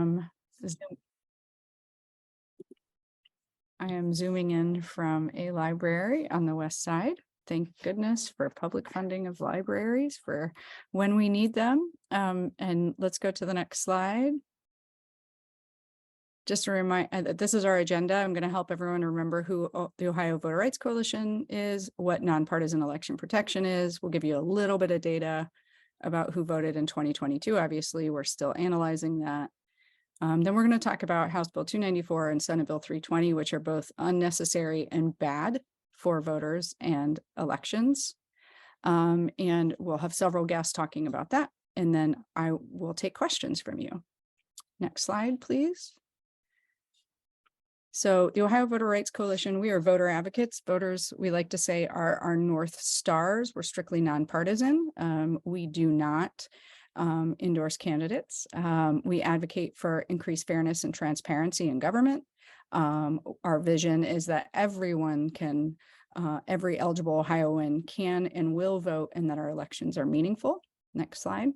Zoom. I am zooming in from a library on the west side. Thank goodness for public funding of libraries for when we need them. And let's go to the next slide. Just a reminder, this is our agenda. I'm going to help everyone remember who the Ohio Voter Rights Coalition is, what nonpartisan election protection is. We'll give you a little bit of data about who voted in 2022. Obviously, we're still analyzing that. Then we're going to talk about House Bill 294 and Senate Bill 320, which are both unnecessary and bad for voters and elections. And we'll have several guests talking about that. And then I will take questions from you. Next slide, please. So the Ohio Voter Rights Coalition, we are voter advocates. Voters, we like to say, are our North Stars. We're strictly nonpartisan. We do not endorse candidates. We advocate for increased fairness and transparency in government. Our vision is that everyone can, every eligible Ohioan can and will vote, and that our elections are meaningful. Next slide.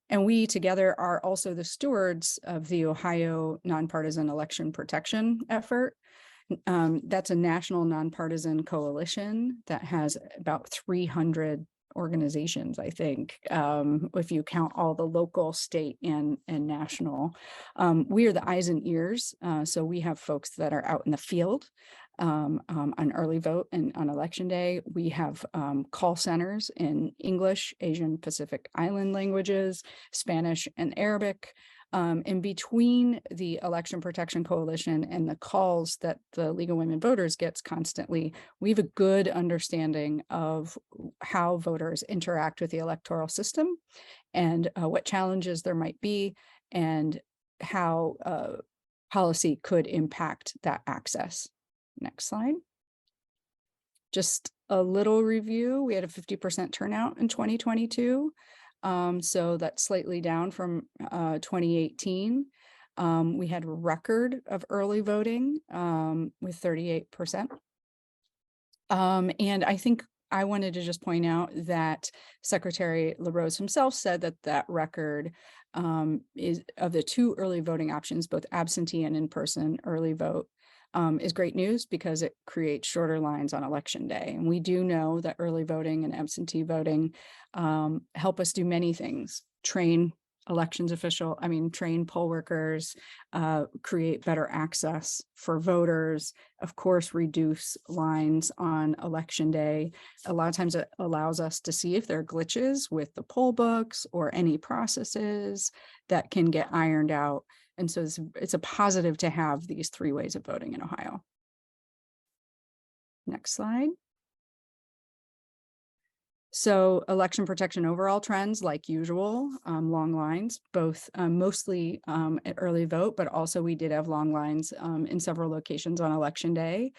And we together are also the stewards of the Ohio Nonpartisan Election Protection effort. That's a national nonpartisan coalition that has about 300 organizations, I think, if you count all the local, state, and national. We are the eyes and ears, so we have folks that are out in the field on early vote and on election day. We have call centers in English, Asian Pacific Island languages, Spanish, and Arabic. In between the Election Protection Coalition and the calls that the League of Women Voters gets constantly, we have a good understanding of how voters interact with the electoral system and what challenges there might be and how policy could impact that access. Next slide. Just a little review. We had a 50% turnout in 2022. So that's slightly down from 2018. We had a record of early voting with 38%. And I think I wanted to just point out that Secretary LaRose himself said that that record is of the two early voting options, both absentee and in-person early vote, is great news because it creates shorter lines on election day. And we do know that early voting and absentee voting help us do many things: train train poll workers, create better access for voters, of course, reduce lines on election day. A lot of times it allows us to see if there are glitches with the poll books or any processes that can get ironed out. And so it's a positive to have these three ways of voting in Ohio. Next slide. So election protection overall trends, like usual, long lines, both mostly at early vote, but also we did have long lines in several locations on election day.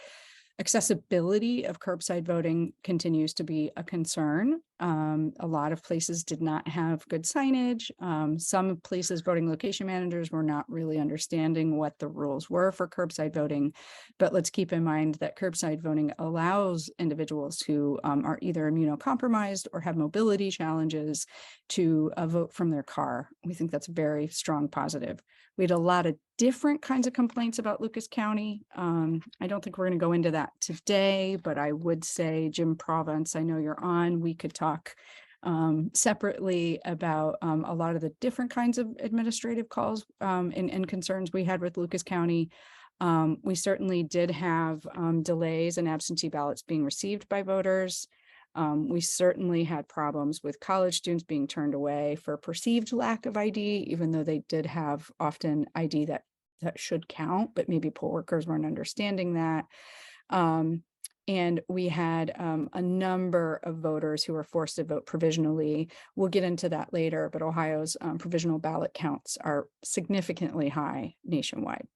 Accessibility of curbside voting continues to be a concern. A lot of places did not have good signage. Some places, voting location managers were not really understanding what the rules were for curbside voting. But let's keep in mind that curbside voting allows individuals who are either immunocompromised or have mobility challenges to vote from their car. We think that's a very strong positive. We had a lot of different kinds of complaints about Lucas County. I don't think we're going to go into that today, but I would say, Jim Province, I know you're on, we could talk separately about a lot of the different kinds of administrative calls and concerns we had with Lucas County. We certainly did have delays in absentee ballots being received by voters. We certainly had problems with college students being turned away for perceived lack of ID, even though they did have often ID that should count, but maybe poll workers weren't understanding that. And we had a number of voters who were forced to vote provisionally. We'll get into that later, but Ohio's provisional ballot counts are significantly high nationwide.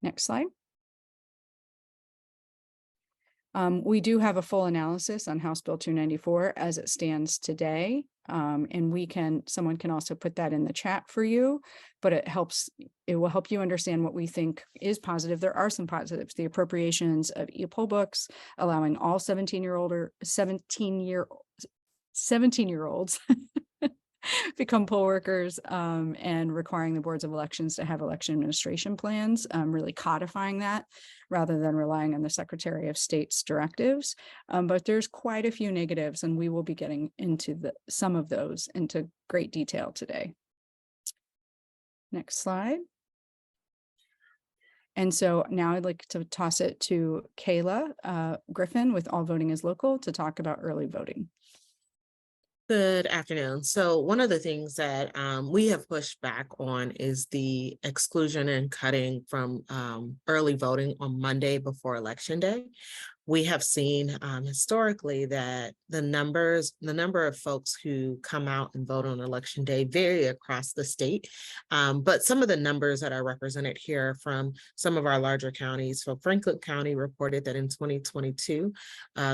Next slide. We do have a full analysis on House Bill 294 as it stands today. And someone can also put that in the chat for you, but it will help you understand what we think is positive. There are some positives: the appropriations of e-poll books, allowing all 17-year-olds become poll workers, and requiring the boards of elections to have election administration plans, really codifying that rather than relying on the Secretary of State's directives. But there's quite a few negatives, and we will be getting into some of those into great detail today. Next slide. And so now I'd like to toss it to Kayla Griffin with All Voting is Local to talk about early voting. Good afternoon. So one of the things that we have pushed back on is the exclusion and cutting from early voting on Monday before Election Day. We have seen historically that the number of folks who come out and vote on Election Day vary across the state. But some of the numbers that are represented here from some of our larger counties. So Franklin County reported that in 2022,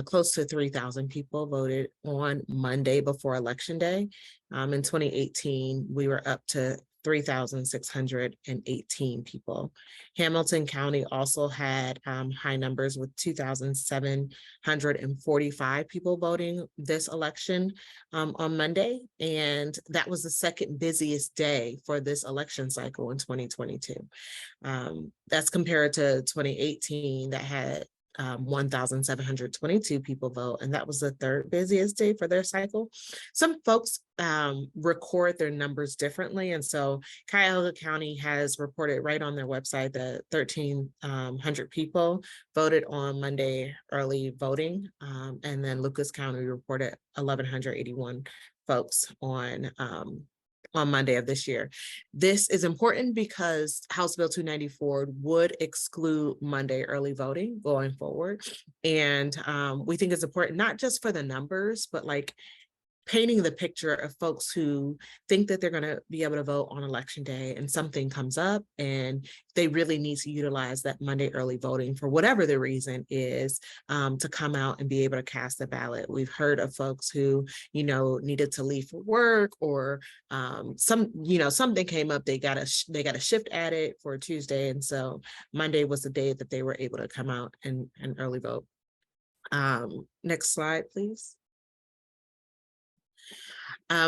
close to 3,000 people voted on Monday before Election Day. In 2018, we were up to 3,618 people. Hamilton County also had high numbers with 2,745 people voting this election on Monday. And that was the second busiest day for this election cycle in 2022. That's compared to 2018 that had 1,722 people vote, and that was the third busiest day for their cycle. Some folks record their numbers differently, and so Cuyahoga County has reported right on their website that 1,300 people voted on Monday early voting, and then Lucas County reported 1,181 folks on Monday of this year. This is important because House Bill 294 would exclude Monday early voting going forward. And we think it's important, not just for the numbers, but like painting the picture of folks who think that they're going to be able to vote on Election Day and something comes up and they really need to utilize that Monday early voting for whatever the reason is, to come out and be able to cast a ballot. We've heard of folks who, needed to leave for work, or something came up, they got a shift added for Tuesday. And so Monday was the day that they were able to come out and early vote. Next slide, please.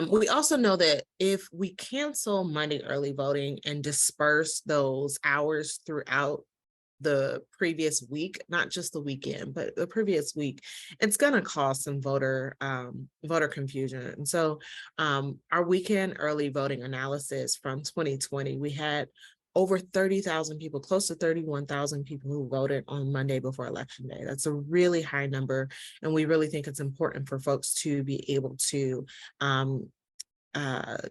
We also know that if we cancel Monday early voting and disperse those hours throughout the previous week, not just the weekend, but the previous week, it's going to cause some voter confusion. And so our weekend early voting analysis from 2020, we had over 30,000 people, close to 31,000 people who voted on Monday before Election Day. That's a really high number. And we really think it's important for folks to be able to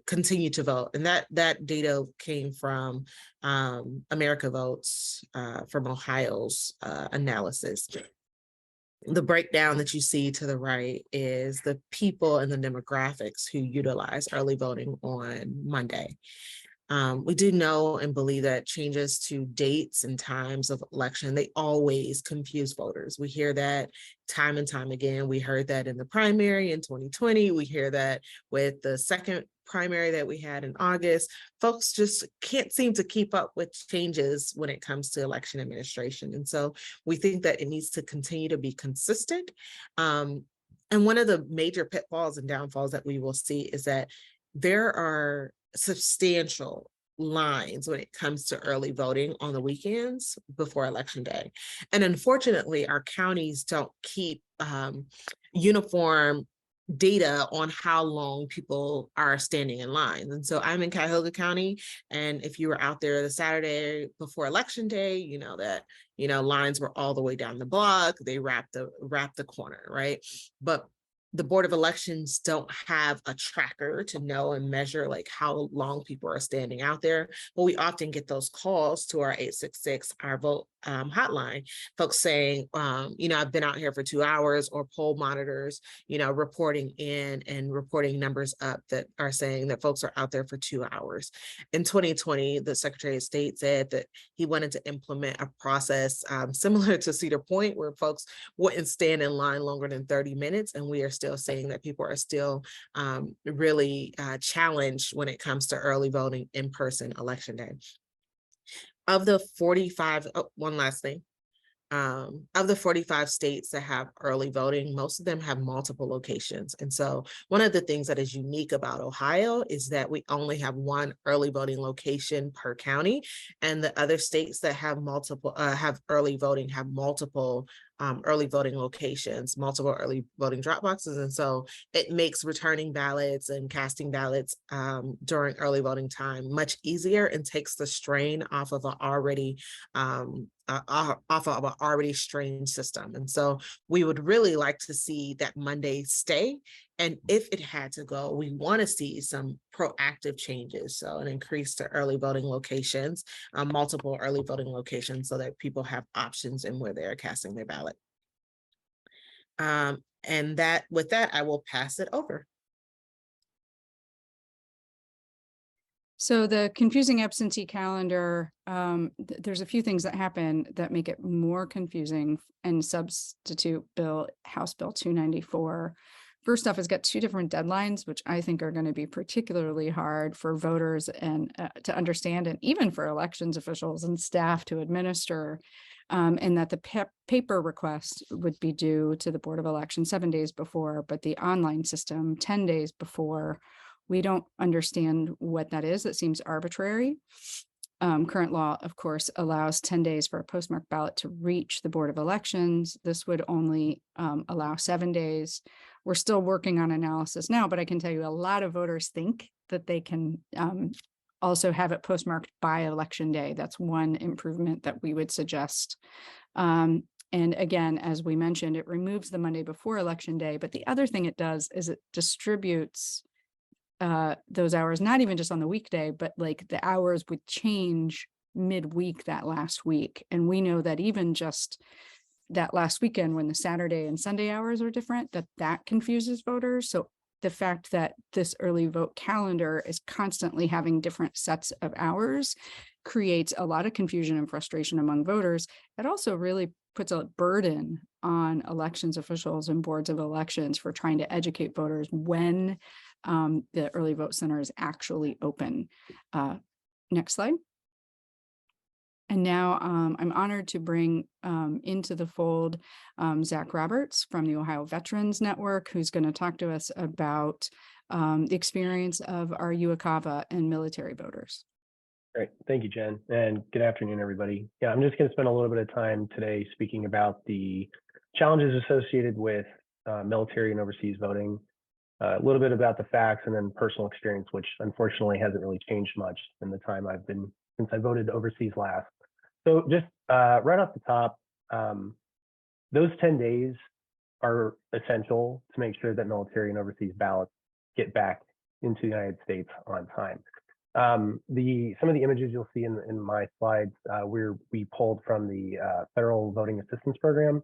continue to vote. And that data came from America Votes, from Ohio's analysis. The breakdown that you see to the right is the people and the demographics who utilize early voting on Monday. We do know and believe that changes to dates and times of election, they always confuse voters. We hear that time and time again. We heard that in the primary in 2020. We hear that with the second primary that we had in August. Folks just can't seem to keep up with changes when it comes to election administration. And so we think that it needs to continue to be consistent. And one of the major pitfalls and downfalls that we will see is that there are substantial lines when it comes to early voting on the weekends before Election Day. And unfortunately, our counties don't keep uniform data on how long people are standing in line. And so I'm in Cuyahoga County, and if you were out there the Saturday before Election Day, you know that lines were all the way down the block. They wrapped the corner, right? But the Board of Elections don't have a tracker to know and measure like how long people are standing out there. But we often get those calls to our 866, our vote hotline, folks saying, I've been out here for 2 hours, or poll monitors, reporting in and reporting numbers up that are saying that folks are out there for 2 hours. In 2020, the Secretary of State said that he wanted to implement a process similar to Cedar Point, where folks wouldn't stand in line longer than 30 minutes. And we are still saying that people are still really challenged when it comes to early voting in-person Election Day. Of the 45, one last thing. of the 45 states that have early voting, most of them have multiple locations. And so one of the things that is unique about Ohio is that we only have one early voting location per county, and the other states that have multiple have early voting have multiple early voting locations, multiple early voting drop boxes. And so it makes returning ballots and casting ballots during early voting time much easier and takes the strain off of an already off of an already strained system. And so we would really like to see that Monday stay. And if it had to go, we want to see some proactive changes. So an increase to early voting locations, multiple early voting locations, so that people have options in where they're casting their ballot. And that with that, I will pass it over. So the confusing absentee calendar, there's a few things that happen that make it more confusing and substitute House Bill 294. First off, it's got two different deadlines, which I think are going to be particularly hard for voters and to understand, and even for elections officials and staff to administer, and that the paper request would be due to the Board of Elections 7 days before, but the online system 10 days before. We don't understand what that is. It seems arbitrary. Current law, of course, allows 10 days for a postmarked ballot to reach the Board of Elections. This would only allow 7 days. We're still working on analysis now, but I can tell you a lot of voters think that they can also have it postmarked by Election Day. That's one improvement that we would suggest. And again, as we mentioned, it removes the Monday before Election Day. But the other thing it does is it distributes those hours, not even just on the weekday, but like the hours would change midweek that last week. And we know that even just that last weekend when the Saturday and Sunday hours are different, that confuses voters. So the fact that this early vote calendar is constantly having different sets of hours creates a lot of confusion and frustration among voters. It also really puts a burden on elections officials and boards of elections for trying to educate voters when the early vote center is actually open. Next slide. And now I'm honored to bring into the fold Zach Roberts from the Ohio Veterans Network, who's going to talk to us about the experience of our UOCAVA and military voters. Great. Thank you, Jen. And good afternoon, everybody. Yeah, I'm just going to spend a little bit of time today speaking about the challenges associated with military and overseas voting, a little bit about the facts, and then personal experience, which unfortunately hasn't really changed much in the time since I voted overseas last. So just right off the top, those 10 days are essential to make sure that military and overseas ballots get back into the United States on time. Some of the images you'll see in my slides, we pulled from the Federal Voting Assistance Program.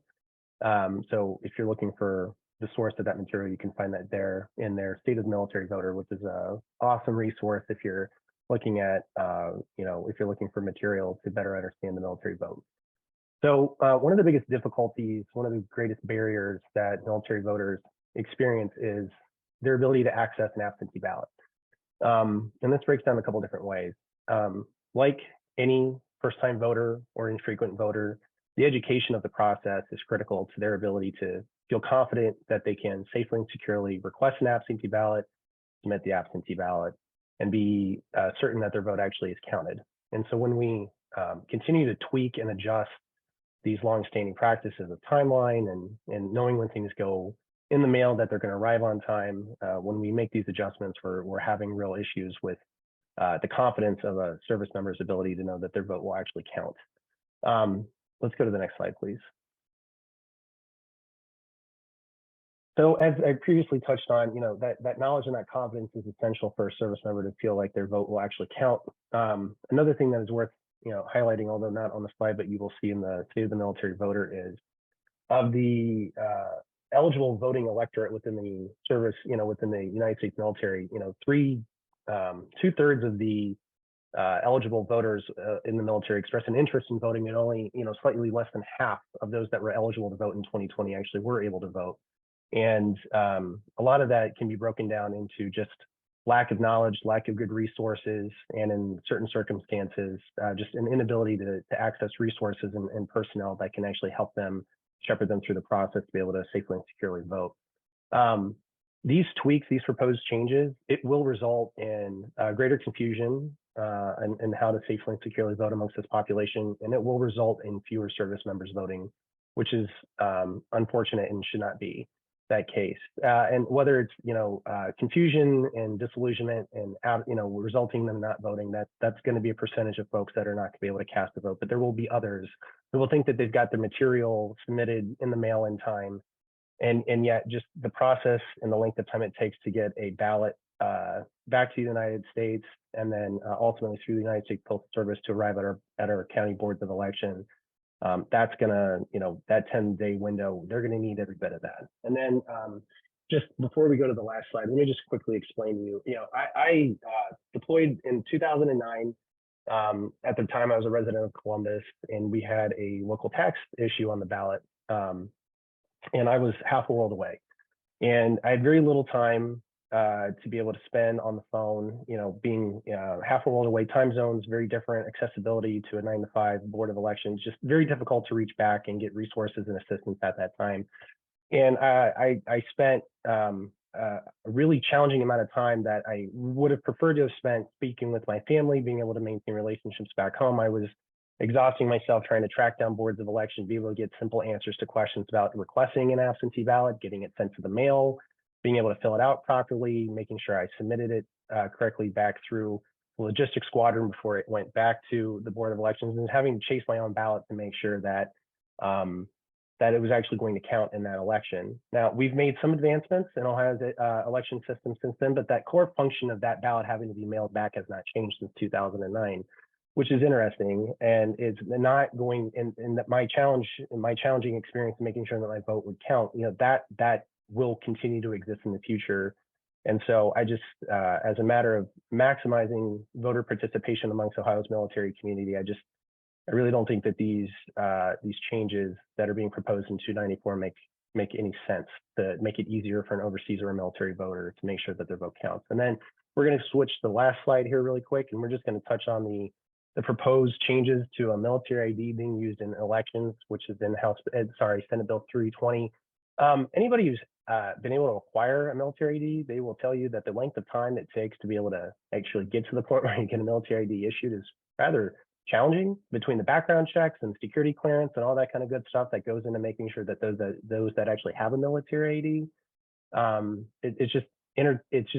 So if you're looking for the source of that material, you can find that there in their State of the Military Voter, which is an awesome resource if you're looking at, if you're looking for material to better understand the military vote. So one of the biggest difficulties, one of the greatest barriers that military voters experience is their ability to access an absentee ballot. And this breaks down a couple different ways. Like any first-time voter or infrequent voter, the education of the process is critical to their ability to feel confident that they can safely and securely request an absentee ballot, submit the absentee ballot, and be certain that their vote actually is counted. And so when we continue to tweak and adjust these longstanding practices of timeline and knowing when things go in the mail that they're going to arrive on time, when we make these adjustments, we're having real issues with the confidence of a service member's ability to know that their vote will actually count. Let's go to the next slide, please. So as I previously touched on, that knowledge and that confidence is essential for a service member to feel like their vote will actually count. Another thing that is worth highlighting, although not on the slide, but you will see in the State of the Military Voter, is of the eligible voting electorate within the service, within the United States military, 2/3 of the eligible voters in the military expressed an interest in voting, and only, slightly less than half of those that were eligible to vote in 2020 actually were able to vote. And a lot of that can be broken down into just lack of knowledge, lack of good resources, and in certain circumstances, just an inability to access resources and personnel that can actually help them shepherd them through the process to be able to safely and securely vote. These tweaks, these proposed changes, it will result in greater confusion and how to safely and securely vote amongst this population, and it will result in fewer service members voting, which is unfortunate and should not be that case. And whether it's confusion and disillusionment and resulting in them not voting, that's going to be a percentage of folks that are not going to be able to cast a vote. But there will be others who will think that they've got their material submitted in the mail in time, and yet just the process and the length of time it takes to get a ballot back to the United States and then ultimately through the United States Postal Service to arrive at our county boards of election. That's gonna, that 10-day window, they're gonna need every bit of that. And then just before we go to the last slide, let me just quickly explain to you, I deployed in 2009. At the time I was a resident of Columbus, and we had a local tax issue on the ballot. And I was half a world away, and I had very little time to be able to spend on the phone, being half a world away, time zones, very different, accessibility to a 9-to-5 board of elections, just very difficult to reach back and get resources and assistance at that time. And I spent a really challenging amount of time that I would have preferred to have spent speaking with my family, being able to maintain relationships back home. I was exhausting myself trying to track down boards of election, be able to get simple answers to questions about requesting an absentee ballot, getting it sent to the mail, being able to fill it out properly, making sure I submitted it correctly back through the logistics squadron before it went back to the Board of Elections, and having to chase my own ballot to make sure that that it was actually going to count in that election. Now, we've made some advancements in Ohio's election system since then, but that core function of that ballot having to be mailed back has not changed since 2009, which is interesting. And it's not going in my challenging experience in making sure that my vote would count, that will continue to exist in the future. And so I just, as a matter of maximizing voter participation amongst Ohio's military community, I really don't think that these changes that are being proposed in 294 make any sense to make it easier for an overseas or a military voter to make sure that their vote counts. And then we're going to switch to the last slide here really quick, and we're just going to touch on the proposed changes to a military ID being used in elections, which is in Senate Bill 320. Anybody who's been able to acquire a military ID, they will tell you that the length of time it takes to be able to actually get to the point where you get a military ID issued is rather challenging, between the background checks and security clearance and all that kind of good stuff that goes into making sure that those that actually have a military ID. It's just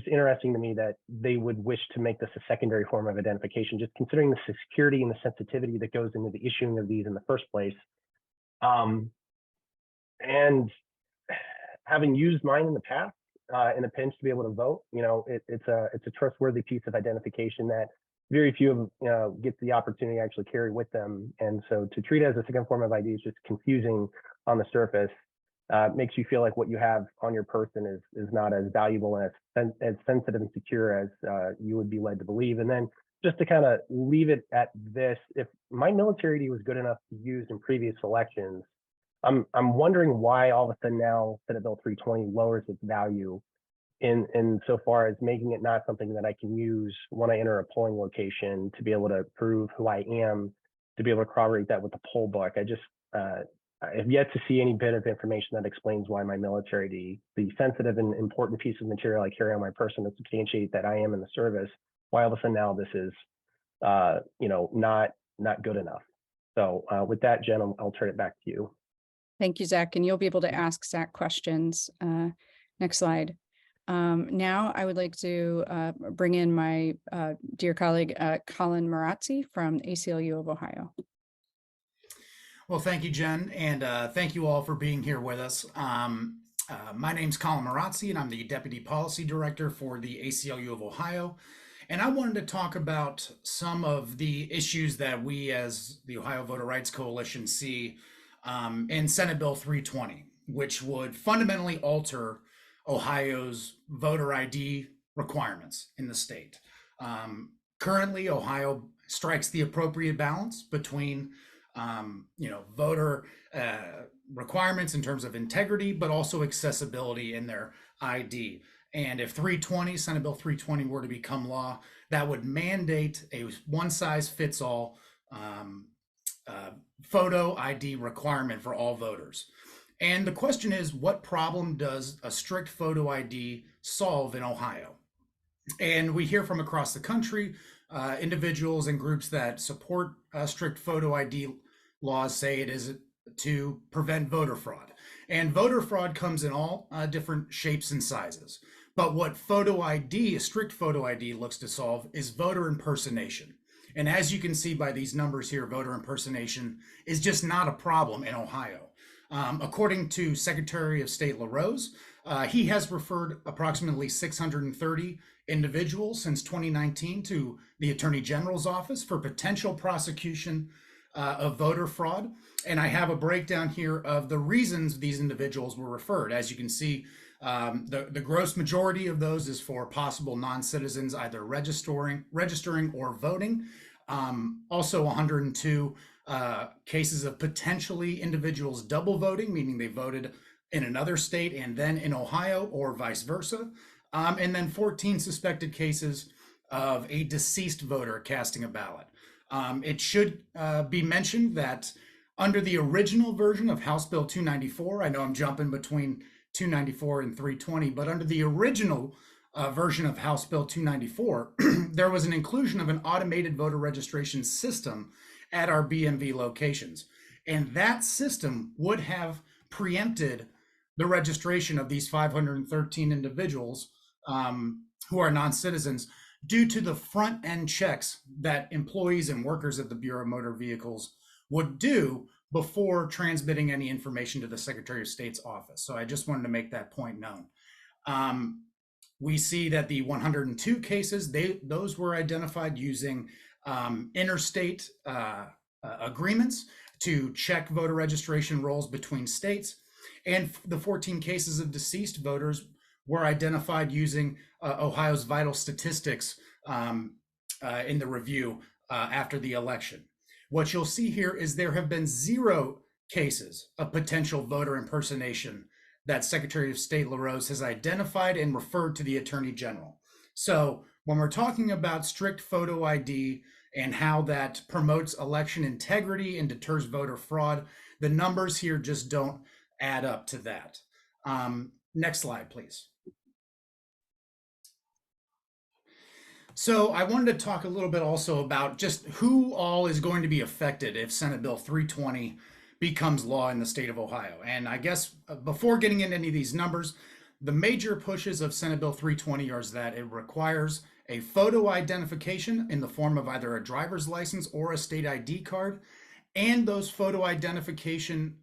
interesting to me that they would wish to make this a secondary form of identification, just considering the security and the sensitivity that goes into the issuing of these in the first place. And having used mine in the past in a pinch to be able to vote, it's a trustworthy piece of identification that very few of get the opportunity to actually carry with them. And so to treat it as a second form of ID is just confusing on the surface. Makes you feel like what you have on your person is not as valuable and as sensitive and secure as you would be led to believe. And then just to kind of leave it at this, if my military ID was good enough to use in previous elections, I'm wondering why all of a sudden now Senate Bill 320 lowers its value in so far as making it not something that I can use when I enter a polling location to be able to prove who I am, to be able to corroborate that with the poll book. I have yet to see any bit of information that explains why my military, the sensitive and important piece of material I carry on my person to substantiate that I am in the service, why all of a sudden now this is, not good enough. So with that, Jen, I'll turn it back to you. Thank you, Zach. And you'll be able to ask Zach questions. Next slide. Now I would like to bring in my dear colleague, Colin Marazzi from ACLU of Ohio. Well, thank you, Jen, and thank you all for being here with us. My name's Colin Marazzi, and I'm the Deputy Policy Director for the ACLU of Ohio. And I wanted to talk about some of the issues that we as the Ohio Voter Rights Coalition see in Senate Bill 320, which would fundamentally alter Ohio's voter ID requirements in the state. Currently, Ohio strikes the appropriate balance between voter requirements in terms of integrity, but also accessibility in their ID. And if 320, Senate Bill 320 were to become law, that would mandate a one-size-fits-all photo ID requirement for all voters. And the question is, what problem does a strict photo ID solve in Ohio? And we hear from across the country, individuals and groups that support strict photo ID laws say it is to prevent voter fraud. And voter fraud comes in all different shapes and sizes. But what photo ID, a strict photo ID, looks to solve is voter impersonation. And as you can see by these numbers here, voter impersonation is just not a problem in Ohio. According to Secretary of State LaRose, he has referred approximately 630 individuals since 2019 to the Attorney General's office for potential prosecution of voter fraud. And I have a breakdown here of the reasons these individuals were referred. As you can see, the gross majority of those is for possible non-citizens either registering or voting. Also 102 cases of potentially individuals double voting, meaning they voted in another state and then in Ohio or vice versa. And then 14 suspected cases of a deceased voter casting a ballot. It should be mentioned that under the original version of House Bill 294, I know I'm jumping between 294 and 320, but under the original version of House Bill 294, there was an inclusion of an automated voter registration system at our BMV locations. And that system would have preempted the registration of these 513 individuals who are non-citizens due to the front end checks that employees and workers at the Bureau of Motor Vehicles would do before transmitting any information to the Secretary of State's office. So I just wanted to make that point known. We see that the 102 cases, those were identified using interstate agreements to check voter registration rolls between states. And the 14 cases of deceased voters were identified using Ohio's vital statistics in the review after the election. What you'll see here is there have been 0 cases of potential voter impersonation that Secretary of State LaRose has identified and referred to the Attorney General. So when we're talking about strict photo ID and how that promotes election integrity and deters voter fraud, the numbers here just don't add up to that. Next slide, please. So I wanted to talk a little bit also about just who all is going to be affected if Senate Bill 320 becomes law in the state of Ohio. And I guess before getting into any of these numbers, the major pushes of Senate Bill 320 are that it requires a photo identification in the form of either a driver's license or a state ID card. And those photo identification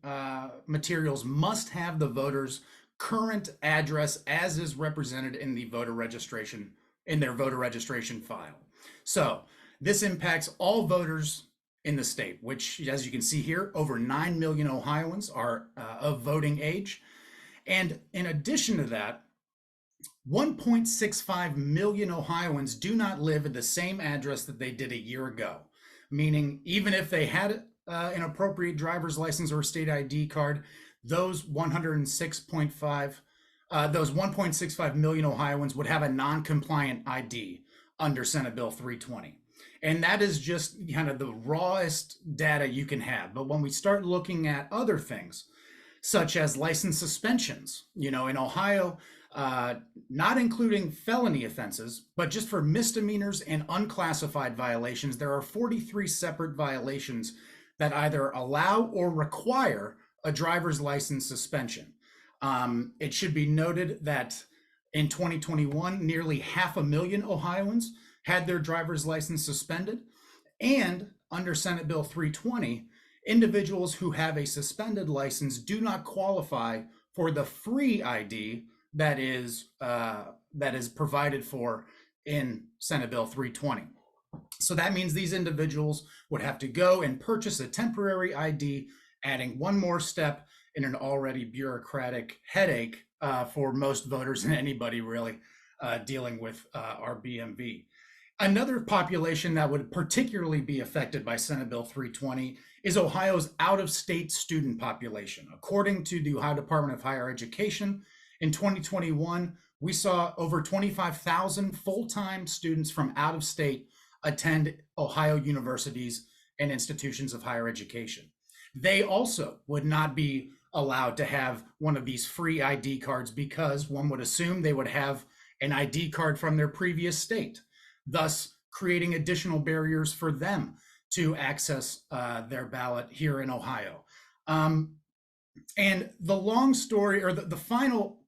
materials must have the voter's current address as is represented in the voter registration, in their voter registration file. So this impacts all voters in the state, which, as you can see here, over 9 million Ohioans are of voting age. And in addition to that, 1.65 million Ohioans do not live at the same address that they did a year ago, meaning even if they had an appropriate driver's license or state ID card, those 1.65 million Ohioans would have a non-compliant ID under Senate Bill 320. And that is just kind of the rawest data you can have. But when we start looking at other things, such as license suspensions, in Ohio, not including felony offenses, but just for misdemeanors and unclassified violations, there are 43 separate violations that either allow or require a driver's license suspension. It should be noted that in 2021, nearly 500,000 Ohioans had their driver's license suspended. And under Senate Bill 320, individuals who have a suspended license do not qualify for the free ID that is provided for in Senate Bill 320. So that means these individuals would have to go and purchase a temporary ID, adding one more step in an already bureaucratic headache for most voters and anybody really dealing with our BMV. Another population that would particularly be affected by Senate Bill 320 is Ohio's out-of-state student population. According to the Ohio Department of Higher Education, in 2021, we saw over 25,000 full-time students from out of state attend Ohio universities and institutions of higher education. They also would not be allowed to have one of these free ID cards because one would assume they would have an ID card from their previous state, thus creating additional barriers for them to access their ballot here in Ohio. And the long story, or the final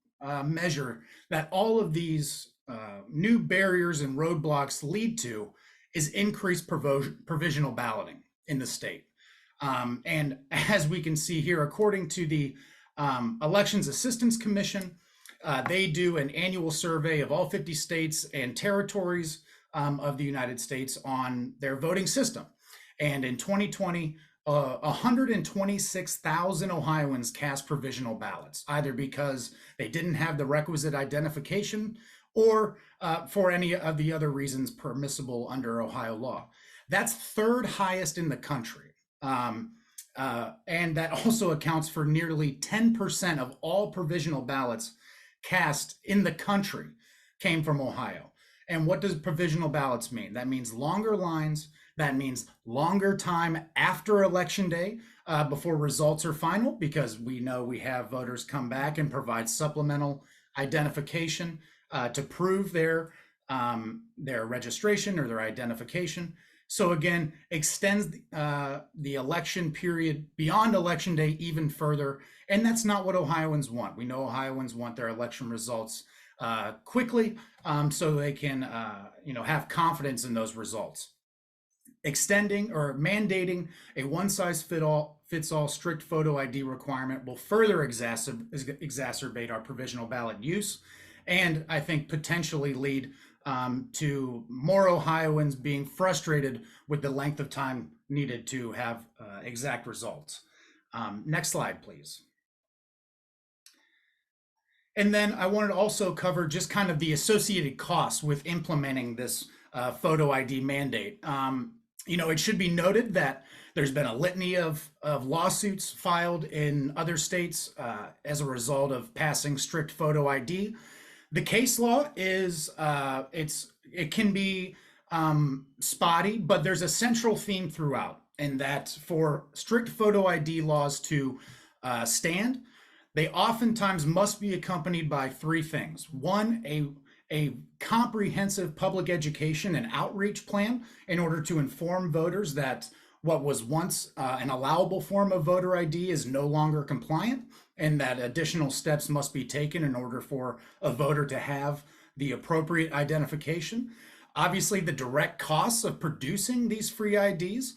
measure that all of these new barriers and roadblocks lead to is increased provisional balloting in the state. And as we can see here, according to the Elections Assistance Commission, they do an annual survey of all 50 states and territories of the United States on their voting system. And in 2020, 126,000 Ohioans cast provisional ballots, either because they didn't have the requisite identification or for any of the other reasons permissible under Ohio law. That's third highest in the country. And that also accounts for nearly 10% of all provisional ballots cast in the country came from Ohio. And what does provisional ballots mean? That means longer lines. That means longer time after election day before results are final, because we know we have voters come back and provide supplemental identification to prove their registration or their identification. So again, extends the election period beyond election day even further. And that's not what Ohioans want. We know Ohioans want their election results quickly so they can have confidence in those results. Extending or mandating a one-size-fits-all strict photo ID requirement will further exacerbate our provisional ballot use, and I think potentially lead to more Ohioans being frustrated with the length of time needed to have exact results. Next slide, please. And then I wanted to also cover just kind of the associated costs with implementing this photo ID mandate. It should be noted that there's been a litany of lawsuits filed in other states as a result of passing strict photo ID. The case law is, it can be spotty, but there's a central theme throughout, and that for strict photo ID laws to stand, they oftentimes must be accompanied by three things. One, a comprehensive public education and outreach plan in order to inform voters that what was once an allowable form of voter ID is no longer compliant, and that additional steps must be taken in order for a voter to have the appropriate identification. Obviously, the direct costs of producing these free IDs,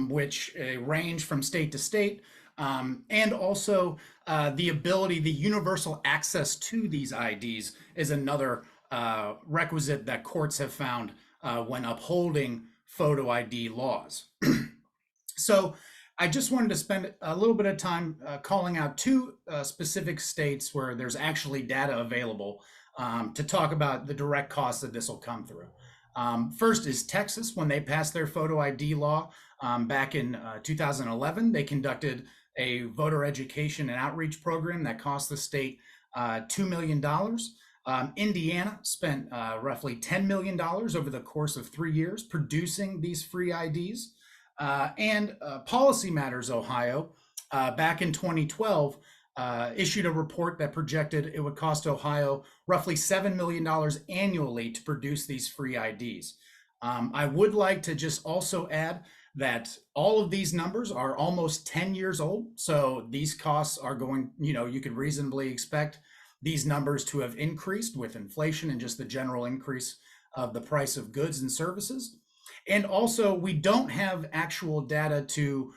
which range from state to state, and also the universal access to these IDs is another requisite that courts have found when upholding photo ID laws. So I just wanted to spend a little bit of time calling out two specific states where there's actually data available to talk about the direct costs that this will come through. First is Texas. When they passed their photo ID law back in 2011, they conducted a voter education and outreach program that cost the state $2 million. Indiana spent roughly $10 million over the course of 3 years producing these free IDs. And Policy Matters Ohio, back in 2012, issued a report that projected it would cost Ohio roughly $7 million annually to produce these free IDs. I would like to just also add that all of these numbers are almost 10 years old. So these costs are going, you could reasonably expect these numbers to have increased with inflation and just the general increase of the price of goods and services. And also, we don't have actual data to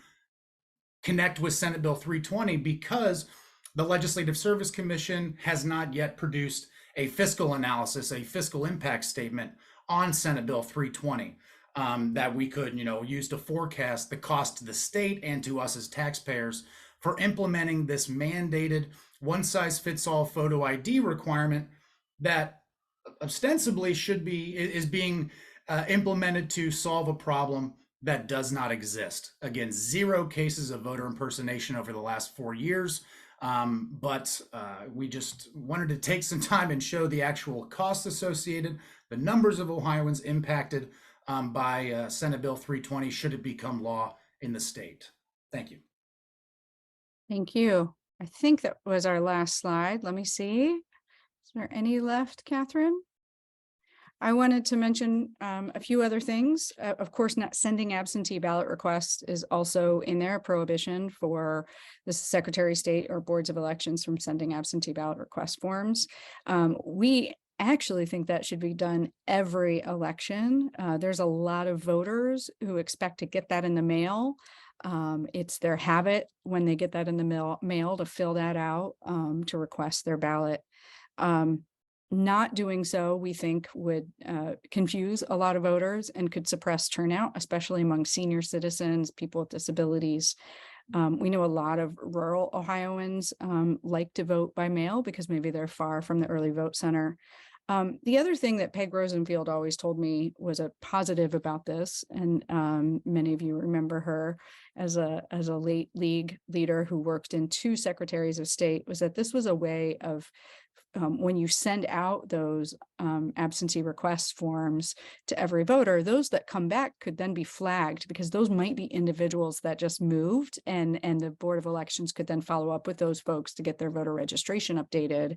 connect with Senate Bill 320 because the Legislative Service Commission has not yet produced a fiscal analysis, a fiscal impact statement on Senate Bill 320 that we could, use to forecast the cost to the state and to us as taxpayers for implementing this mandated one-size-fits-all photo ID requirement that ostensibly is being implemented to solve a problem that does not exist. Again, 0 cases of voter impersonation over the last 4 years. But we just wanted to take some time and show the actual costs associated, the numbers of Ohioans impacted by Senate Bill 320 should it become law in the state. Thank you. Thank you. I think that was our last slide. Let me see. Is there any left, Catherine? I wanted to mention a few other things. Of course, not sending absentee ballot requests is also in there, a prohibition for the Secretary of State or boards of elections from sending absentee ballot request forms. We actually think that should be done every election. There's a lot of voters who expect to get that in the mail. It's their habit when they get that in the mail to fill that out to request their ballot. Not doing so, we think, would confuse a lot of voters and could suppress turnout, especially among senior citizens, people with disabilities. We know a lot of rural Ohioans like to vote by mail because maybe they're far from the early vote center. The other thing that Peg Rosenfield always told me was a positive about this, and many of you remember her as a late league leader who worked in 2 secretaries of state, was that this was a way of when you send out those absentee request forms to every voter, those that come back could then be flagged because those might be individuals that just moved, and the Board of Elections could then follow up with those folks to get their voter registration updated.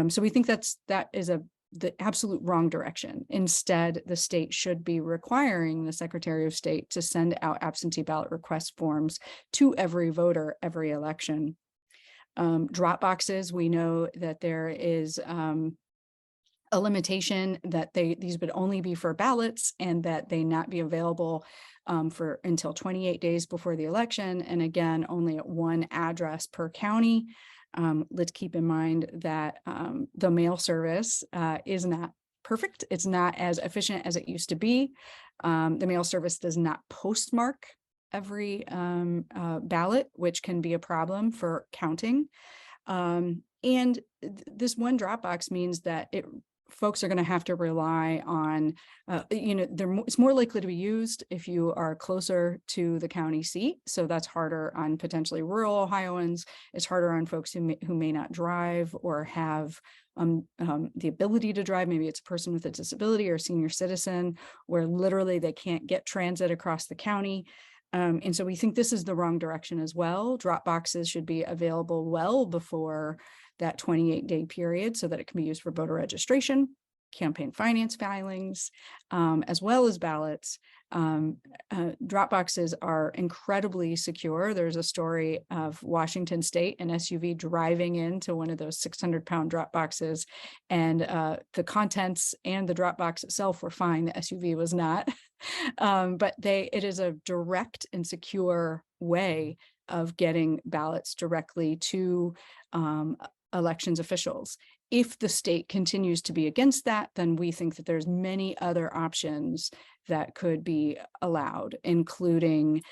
So we think that is the absolute wrong direction. Instead, the state should be requiring the Secretary of State to send out absentee ballot request forms to every voter every election. Drop boxes, we know that there is a limitation that these would only be for ballots and that they not be available for until 28 days before the election. And again, only at 1 address per county. Let's keep in mind that the mail service is not perfect. It's not as efficient as it used to be. The mail service does not postmark every ballot, which can be a problem for counting. And this 1 drop box means that folks are going to have to rely on, it's more likely to be used if you are closer to the county seat. So that's harder on potentially rural Ohioans. It's harder on folks who may not drive or have the ability to drive. Maybe it's a person with a disability or a senior citizen where literally they can't get transit across the county. And so we think this is the wrong direction as well. Drop boxes should be available well before that 28-day period so that it can be used for voter registration, campaign finance filings, as well as ballots. Drop boxes are incredibly secure. There's a story of Washington State, an SUV driving into one of those 600-pound drop boxes, and the contents and the drop box itself were fine. The SUV was not. But it is a direct and secure way of getting ballots directly to elections officials. If the state continues to be against that, then we think that there's many other options that could be allowed, including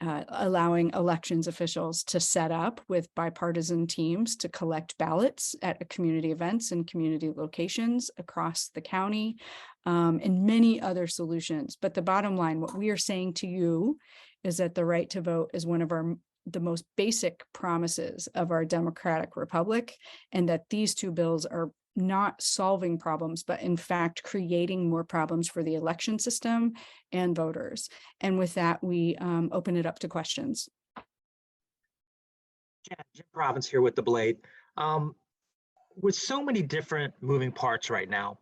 allowing elections officials to set up with bipartisan teams to collect ballots at community events and community locations across the county, and many other solutions. But the bottom line, what we are saying to you is that the right to vote is one of the most basic promises of our democratic republic, and that these 2 bills are not solving problems, but in fact creating more problems for the election system and voters. And with that, we open it up to questions. Jim Robbins here with The Blade. With so many different moving parts right now,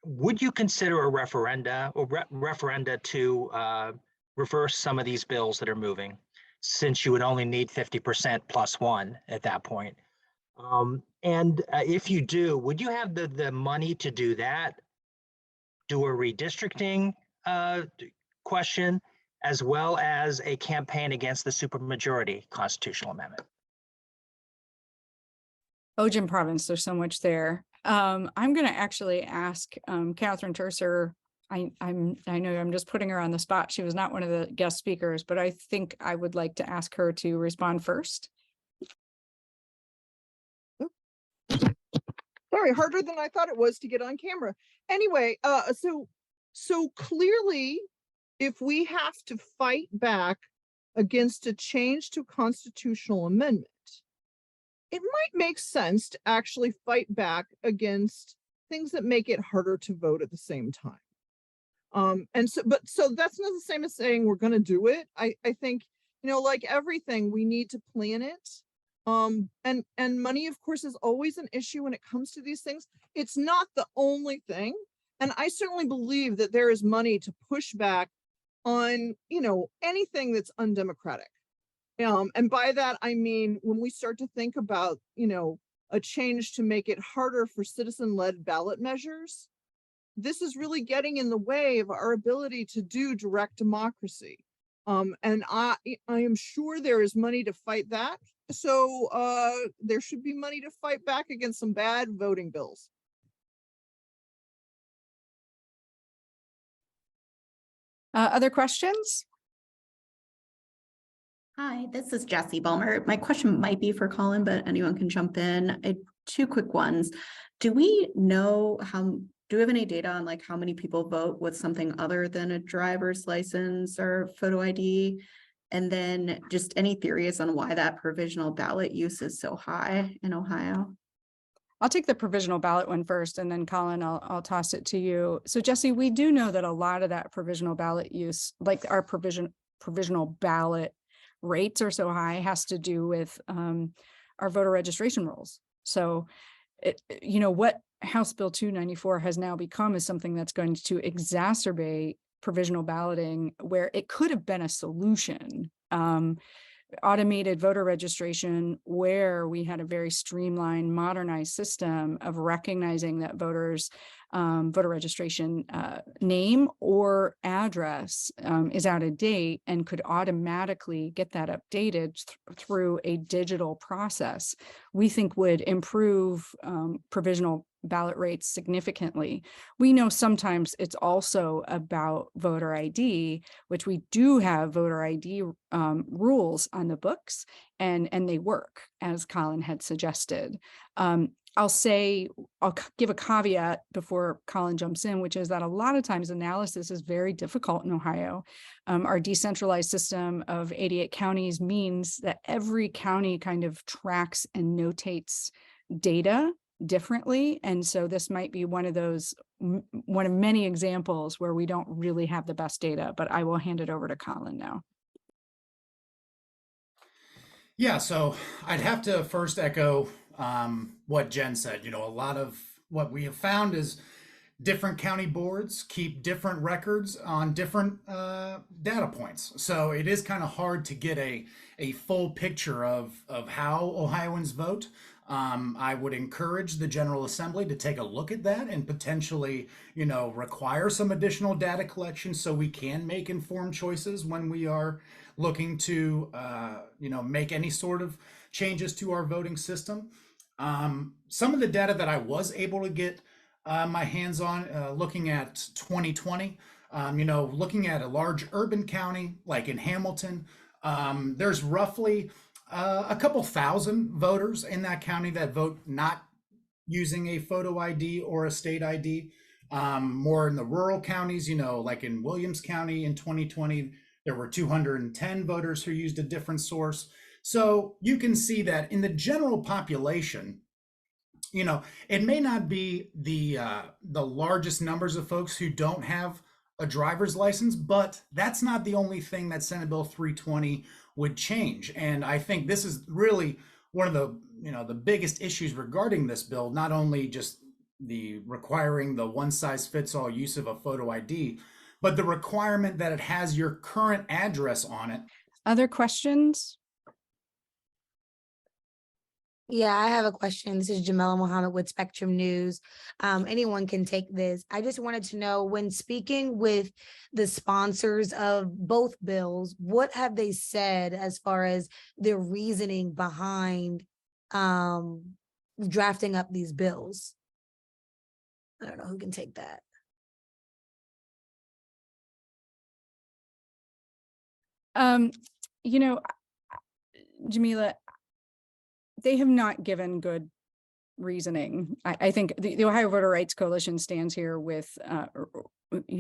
would you consider a referenda to reverse some of these bills that are moving, since you would only need 50% plus 1 at that point? And if you do, would you have the money to do that, do a redistricting question, as well as a campaign against the supermajority constitutional amendment? Oh, Jim Province, there's so much there. I'm going to actually ask Catherine Terser. I know I'm just putting her on the spot. She was not one of the guest speakers, but I think I would like to ask her to respond first. Sorry, harder than I thought it was to get on camera. Anyway, so clearly, if we have to fight back against a change to constitutional amendment, it might make sense to actually fight back against things that make it harder to vote at the same time. So that's not the same as saying we're going to do it. I think, like everything, we need to plan it. And money, of course, is always an issue when it comes to these things. It's not the only thing. And I certainly believe that there is money to push back on, anything that's undemocratic. And by that, I mean, when we start to think about, a change to make it harder for citizen-led ballot measures, this is really getting in the way of our ability to do direct democracy. And I am sure there is money to fight that. So there should be money to fight back against some bad voting bills. Other questions? Hi, this is Jessie Bulmer. My question might be for Colin, but anyone can jump in. Two quick ones. Do we have any data on like how many people vote with something other than a driver's license or photo ID? And then just any theories on why that provisional ballot use is so high in Ohio? I'll take the provisional ballot one first, and then Colin, I'll toss it to you. So Jesse, we do know that a lot of that provisional ballot use, like our provisional ballot rates are so high, has to do with our voter registration rules. So, what House Bill 294 has now become is something that's going to exacerbate provisional balloting, where it could have been a solution. Automated voter registration, where we had a very streamlined, modernized system of recognizing that voters' voter registration name or address is out of date, and could automatically get that updated through a digital process, we think would improve provisional ballot rates significantly. We know sometimes it's also about voter ID, which we do have voter ID rules on the books, and they work, as Colin had suggested. I'll give a caveat before Colin jumps in, which is that a lot of times analysis is very difficult in Ohio. Our decentralized system of 88 counties means that every county kind of tracks and notates data differently. And so this might be one of many examples where we don't really have the best data, but I will hand it over to Colin now. Yeah, so I'd have to first echo what Jen said. A lot of what we have found is different county boards keep different records on different data points. So it is kind of hard to get a full picture of how Ohioans vote. I would encourage the General Assembly to take a look at that and potentially, require some additional data collection so we can make informed choices when we are looking to, make any sort of changes to our voting system. Some of the data that I was able to get my hands on, looking at 2020, looking at a large urban county like in Hamilton, there's roughly a couple thousand voters in that county that vote not using a photo ID or a state ID. More in the rural counties, like in Williams County in 2020, there were 210 voters who used a different source. So you can see that in the general population, it may not be the largest numbers of folks who don't have a driver's license, but that's not the only thing that Senate Bill 320 would change. And I think this is really one of the biggest issues regarding this bill, not only just the requiring the one size fits all use of a photo ID, but the requirement that it has your current address on it. Other questions? Yeah, I have a question. This is Jamila Mohammed with Spectrum News. Anyone can take this. I just wanted to know, when speaking with the sponsors of both bills, what have they said as far as their reasoning behind drafting up these bills? I don't know who can take that. Jamila, they have not given good reasoning. I think the Ohio Voter Rights Coalition stands here with,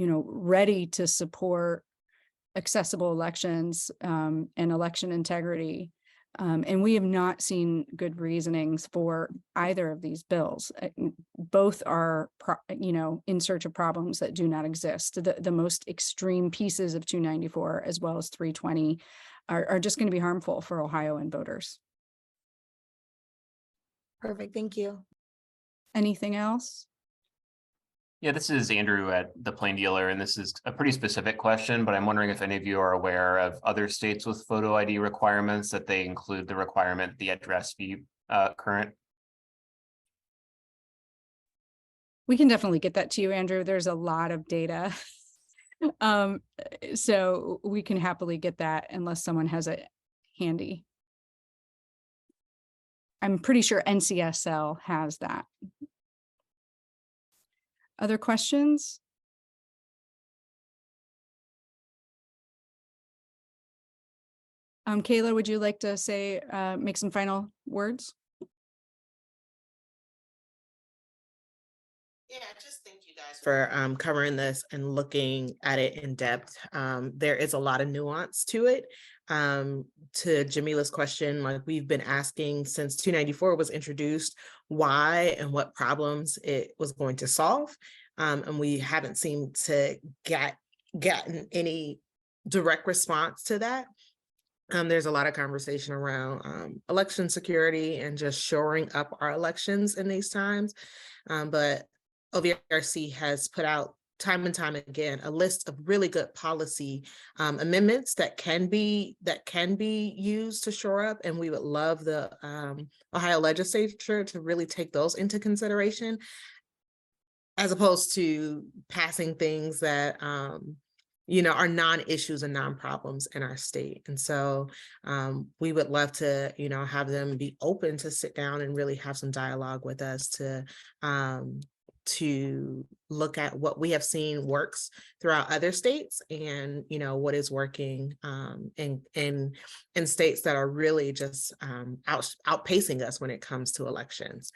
ready to support accessible elections and election integrity. And we have not seen good reasonings for either of these bills. Both are, in search of problems that do not exist. The most extreme pieces of 294 as well as 320 are just going to be harmful for Ohioan voters. Perfect, thank you. Anything else? Yeah, this is Andrew at the Plain Dealer, and this is a pretty specific question, but I'm wondering if any of you are aware of other states with photo ID requirements that they include the requirement the address be current. We can definitely get that to you, Andrew. There's a lot of data. So we can happily get that unless someone has it handy. I'm pretty sure NCSL has that. Other questions? Kayla, would you like to say, make some final words? Yeah, just thank you guys for covering this and looking at it in depth. There is a lot of nuance to it. To Jamila's question, like we've been asking since 294 was introduced, why and what problems it was going to solve. And we haven't seemed to gotten any direct response to that. There's a lot of conversation around election security and just shoring up our elections in these times. But OVRC has put out time and time again a list of really good policy amendments that can be used to shore up, and we would love the Ohio legislature to really take those into consideration, as opposed to passing things that are non-issues and non-problems in our state. And so we would love to have them be open to sit down and really have some dialogue with us to look at what we have seen works throughout other states, and what is working in states that are really just outpacing us when it comes to elections.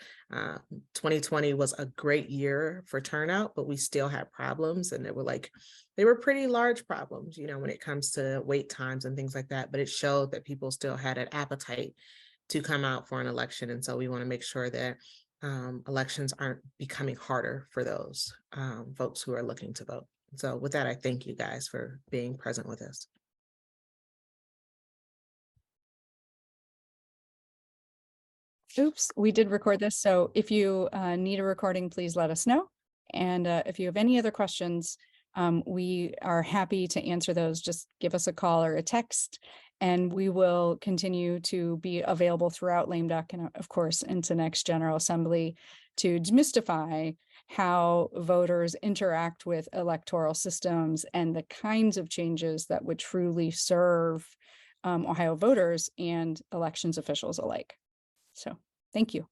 2020 was a great year for turnout, but we still had problems, and they were pretty large problems, when it comes to wait times and things like that. But it showed that people still had an appetite to come out for an election, and so we want to make sure that elections aren't becoming harder for those folks who are looking to vote. So with that, I thank you guys for being present with us. Oops, we did record this. So if you need a recording, please let us know. And if you have any other questions, we are happy to answer those. Just give us a call or a text, and we will continue to be available throughout lame duck and of course into next General Assembly to demystify how voters interact with electoral systems and the kinds of changes that would truly serve Ohio voters and elections officials alike. So thank you.